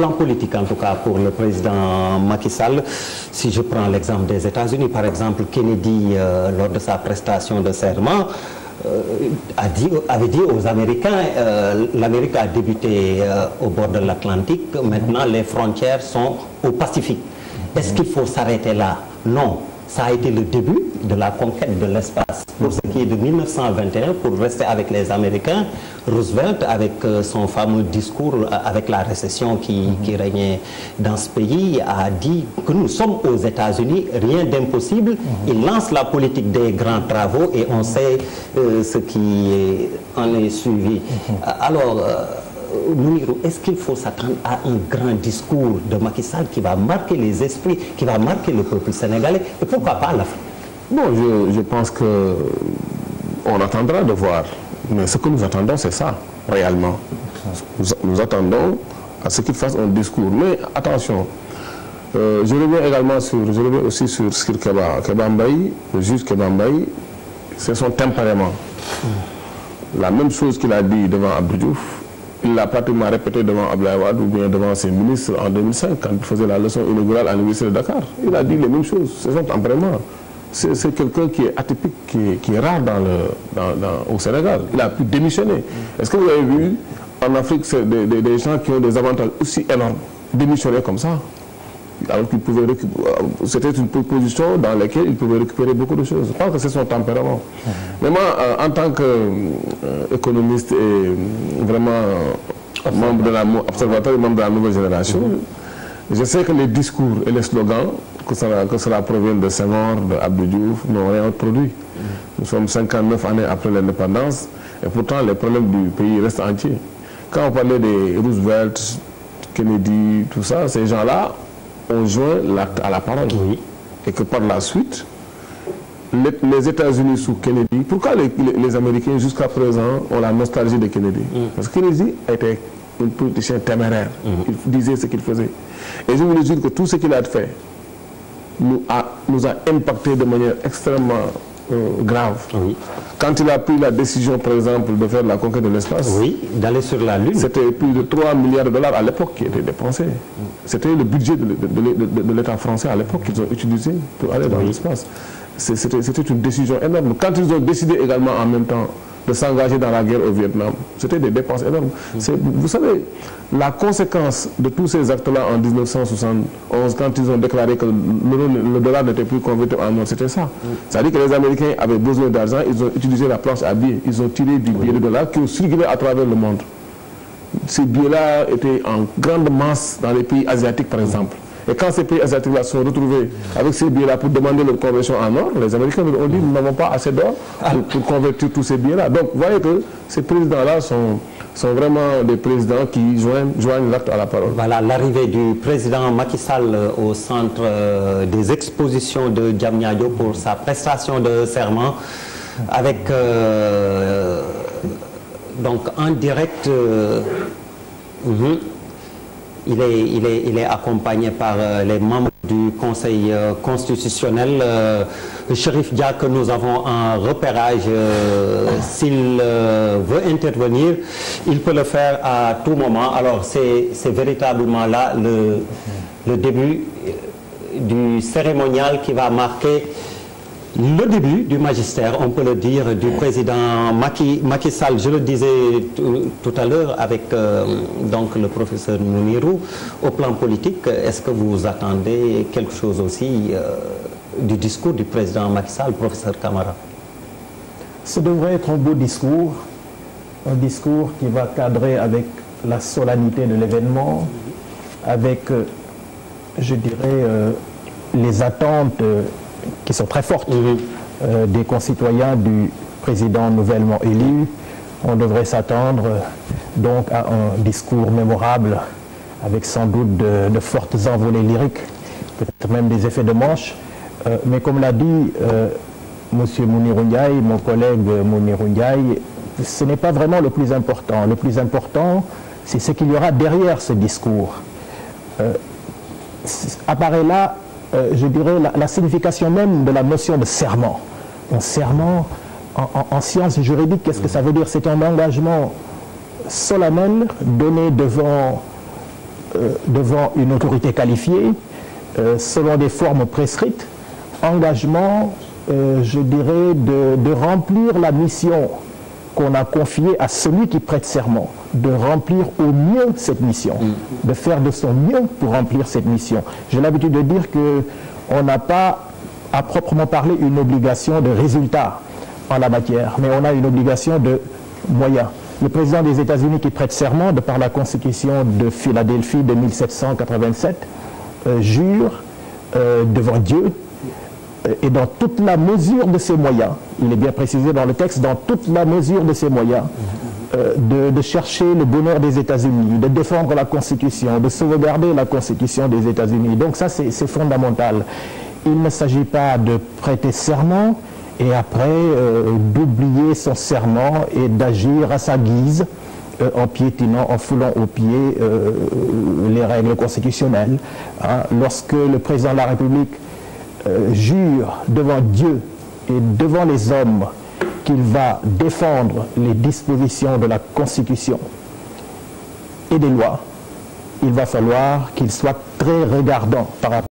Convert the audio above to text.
plan politique, en tout cas, pour le président Macky Sall, si je prends l'exemple des États-Unis, par exemple, Kennedy, lors de sa prestation de serment, avait dit aux Américains, l'Amérique a débuté au bord de l'Atlantique, maintenant les frontières sont au Pacifique. Est-ce qu'il faut s'arrêter là? Non. Ça a été le début de la conquête de l'espace. Pour ce qui est de 1921, pour rester avec les Américains, Roosevelt, avec son fameux discours avec la récession qui régnait dans ce pays, a dit que nous sommes aux États-Unis, rien d'impossible. Il lance la politique des grands travaux et on sait ce qui en est suivi. Alors, Mounirou, est-ce qu'il faut s'attendre à un grand discours de Macky Sall qui va marquer les esprits, qui va marquer le peuple sénégalais et pourquoi pas l'Afrique? Bon, je pense que on attendra de voir. Mais ce que nous attendons, c'est ça, réellement. Nous attendons à ce qu'il fasse un discours. Mais attention, je reviens aussi sur ce qu'il Keba Mbaye, le juge Keba Mbaye, c'est son tempérament. La même chose qu'il a dit devant Abdou Diouf, il l'a pratiquement répété devant Abdoulaye Wade ou bien devant ses ministres en 2005 quand il faisait la leçon inaugurale à l'université de Dakar. Il a dit les mêmes choses, c'est son tempérament. C'est quelqu'un qui est atypique, qui est rare au Sénégal. Il a pu démissionner. Est-ce que vous avez vu en Afrique des gens qui ont des avantages aussi énormes démissionner comme ça? Alors qu'il pouvait c'était une position dans laquelle il pouvait récupérer beaucoup de choses. Je pense que c'est son tempérament. Mais moi, en tant qu'économiste et vraiment membre de observateur et membre de la nouvelle génération, je sais que les discours et les slogans, que cela provienne de Senghor, de Abdou Diouf, n'ont rien produit. Nous sommes 59 années après l'indépendance et pourtant les problèmes du pays restent entiers. Quand on parlait des Roosevelt, Kennedy, tout ça, ces gens-là ont joint l'acte à la parole. Oui. Et que par la suite, les États-Unis sous Kennedy, pourquoi les Américains jusqu'à présent ont la nostalgie de Kennedy? Parce que Kennedy était un politicien téméraire. Il disait ce qu'il faisait. Et je vous dis que tout ce qu'il a fait nous a impacté de manière extrêmement grave. Oui. Quand il a pris la décision, par exemple, de faire la conquête de l'espace, oui, d'aller sur la Lune, c'était plus de 3 milliards de dollars à l'époque qui étaient dépensés. C'était le budget de l'État français à l'époque qu'ils ont utilisé pour aller dans l'espace. C'était une décision énorme. Quand ils ont décidé également en même temps de s'engager dans la guerre au Vietnam, c'était des dépenses énormes. Vous savez, la conséquence de tous ces actes-là en 1971, quand ils ont déclaré que le dollar n'était plus converti en or, c'était ça. C'est-à-dire que les Américains avaient besoin d'argent, ils ont utilisé la planche à billets, ils ont tiré du billet de dollar qui ont circulé à travers le monde. Ces billets-là étaient en grande masse dans les pays asiatiques, par exemple. Et quand ces pays asiatiques-là se sont retrouvés avec ces billets-là pour demander leur conversion en or, les Américains ont dit nous n'avons pas assez d'or pour convertir tous ces billets-là. Donc vous voyez que ces présidents-là sont vraiment des présidents qui joignent l'acte à la parole. Voilà l'arrivée du président Macky Sall au centre des expositions de Diamniadio pour sa prestation de serment avec donc en direct. Il est accompagné par les membres du Conseil constitutionnel. Chérif Dia, que nous avons en repérage, s'il veut intervenir, il peut le faire à tout moment. Alors c'est véritablement là le début du cérémonial qui va marquer le début du magistère, on peut le dire, du président Macky Sall. Je le disais tout à l'heure avec donc le professeur Mounirou. Au plan politique, est-ce que vous attendez quelque chose aussi du discours du président Macky Sall, professeur Camara? Ce devrait être un beau discours, un discours qui va cadrer avec la solennité de l'événement, avec, je dirais, les attentes qui sont très fortes des concitoyens du président nouvellement élu. On devrait s'attendre donc à un discours mémorable avec sans doute de fortes envolées lyriques, peut-être même des effets de manche. Mais comme l'a dit M. Mounirou Ndiaye, mon collègue Mounirou Ndiaye, ce n'est pas vraiment le plus important. Le plus important, c'est ce qu'il y aura derrière ce discours. Apparaît là, je dirais, la signification même de la notion de serment. Un serment, en sciences juridiques, qu'est-ce que ça veut dire? C'est un engagement solennel donné devant devant une autorité qualifiée, selon des formes prescrites, engagement, je dirais, de remplir la mission qu'on a confiée à celui qui prête serment, de remplir au mieux cette mission, de faire de son mieux pour remplir cette mission. J'ai l'habitude de dire qu'on n'a pas, à proprement parler, une obligation de résultat en la matière, mais on a une obligation de moyens. Le président des États-Unis qui prête serment, de par la Constitution de Philadelphie de 1787, jure devant Dieu et dans toute la mesure de ses moyens, il est bien précisé dans le texte, dans toute la mesure de ses moyens, de chercher le bonheur des États-Unis, de défendre la Constitution, de sauvegarder la Constitution des États-Unis. Donc ça, c'est fondamental. Il ne s'agit pas de prêter serment et après d'oublier son serment et d'agir à sa guise, en piétinant, en foulant aux pieds les règles constitutionnelles. Hein. Lorsque le président de la République jure devant Dieu et devant les hommes qu'il va défendre les dispositions de la Constitution et des lois, il va falloir qu'il soit très regardant par rapport